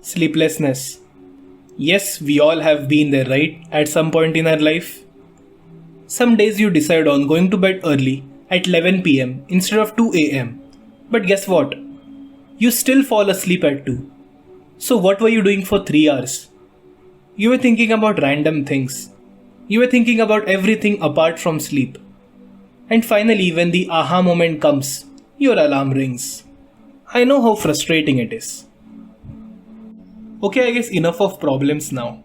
Sleeplessness. Yes, we all have been there, right? At some point in our life. Some days you decide on going to bed early at 11 p.m. instead of 2 a.m. But guess what? You still fall asleep at 2. So, what were you doing for 3 hours? You were thinking about random things. You were thinking about everything apart from sleep. And finally, when the aha moment comes, your alarm rings. I know how frustrating it is. Okay, I guess enough of problems now.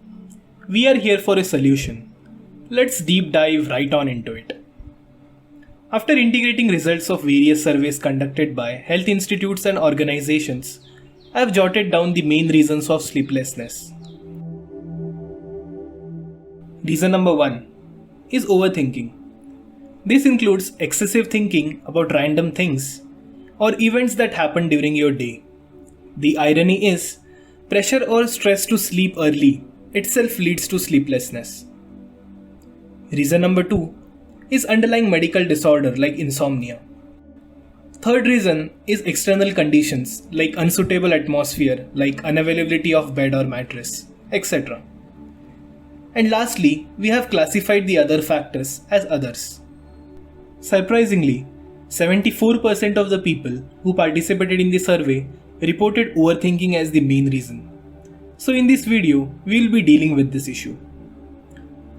We are here for a solution. Let's deep dive right on into it. After integrating results of various surveys conducted by health institutes and organizations, I have jotted down the main reasons of sleeplessness. Reason number 1 is overthinking. This includes excessive thinking about random things or events that happen during your day. The irony is, pressure or stress to sleep early itself leads to sleeplessness. Reason number 2 is underlying medical disorder like insomnia. Third reason is external conditions like unsuitable atmosphere like unavailability of bed or mattress, etc. And lastly, we have classified the other factors as others. Surprisingly, 74% of the people who participated in the survey reported overthinking as the main reason. So in this video, we will be dealing with this issue.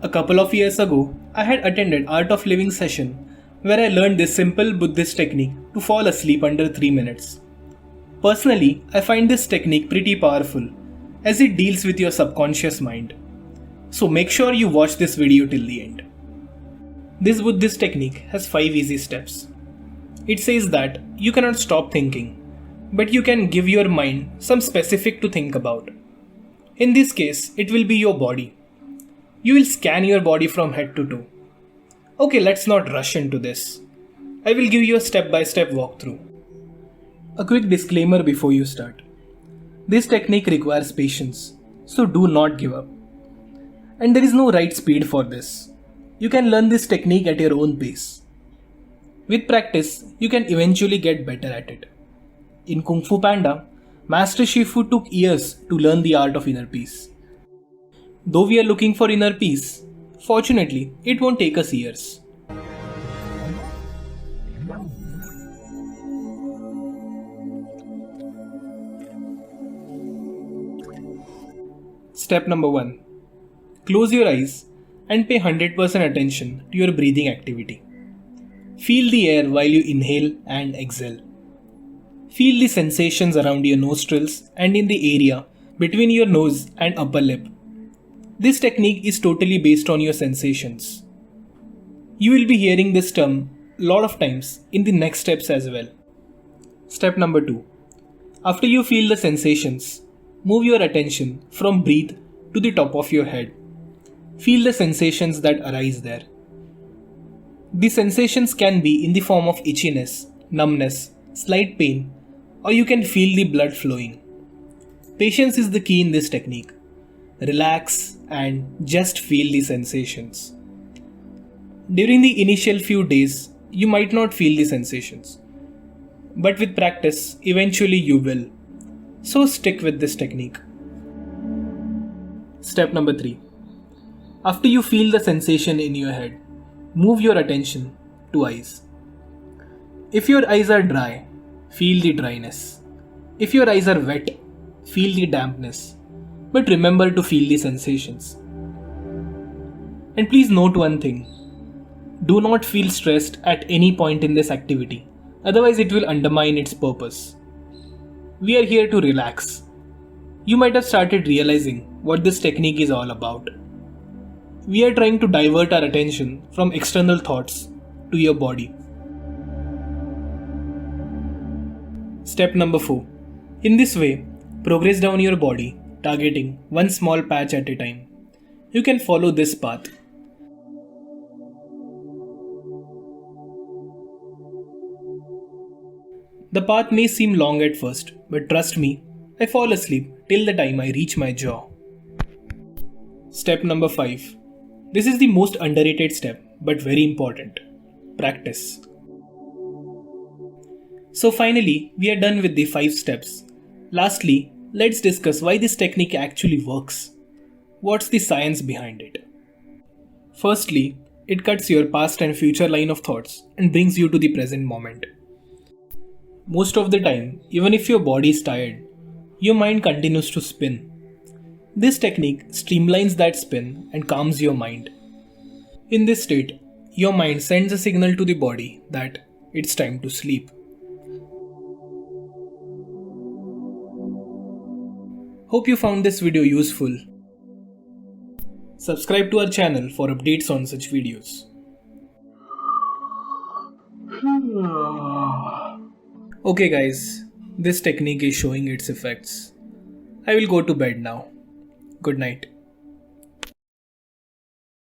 A couple of years ago, I had attended Art of Living session where I learned this simple Buddhist technique to fall asleep under 3 minutes. Personally, I find this technique pretty powerful as it deals with your subconscious mind. So make sure you watch this video till the end. This Buddhist technique has 5 easy steps. It says that you cannot stop thinking, but you can give your mind some specific to think about. In this case, it will be your body. You will scan your body from head to toe. Okay, let's not rush into this. I will give you a step-by-step walkthrough. A quick disclaimer before you start. This technique requires patience, so do not give up. And there is no right speed for this. You can learn this technique at your own pace. With practice, you can eventually get better at it. In Kung Fu Panda, Master Shifu took years to learn the art of inner peace. Though we are looking for inner peace, fortunately, it won't take us years. Step number 1. Close your eyes and pay 100% attention to your breathing activity. Feel the air while you inhale and exhale. Feel the sensations around your nostrils and in the area between your nose and upper lip. This technique is totally based on your sensations. You will be hearing this term a lot of times in the next steps as well. Step number 2. After you feel the sensations, move your attention from breath to the top of your head. Feel the sensations that arise there. The sensations can be in the form of itchiness, numbness, slight pain, or you can feel the blood flowing. Patience is the key in this technique. Relax and just feel the sensations. During the initial few days, you might not feel the sensations. But with practice, eventually you will. So stick with this technique. Step number 3. After you feel the sensation in your head, move your attention to eyes. If your eyes are dry, feel the dryness. If your eyes are wet, feel the dampness. But remember to feel the sensations. And please note one thing. Do not feel stressed at any point in this activity. Otherwise it will undermine its purpose. We are here to relax. You might have started realizing what this technique is all about. We are trying to divert our attention from external thoughts to your body. Step number 4. In this way, progress down your body, targeting one small patch at a time. You can follow this path. The path may seem long at first, but trust me, I fall asleep till the time I reach my jaw. Step number 5. This is the most underrated step, but very important. Practice. So finally, we are done with the 5 steps. Lastly, Let's discuss why this technique actually works. What's the science behind it? Firstly, it cuts your past and future line of thoughts and brings you to the present moment. Most of the time, even if your body is tired, your mind continues to spin. This technique streamlines that spin and calms your mind. In this state, your mind sends a signal to the body that it's time to sleep. Hope you found this video useful. Subscribe to our channel for updates on such videos. Okay guys, this technique is showing its effects. I will go to bed now. Good night.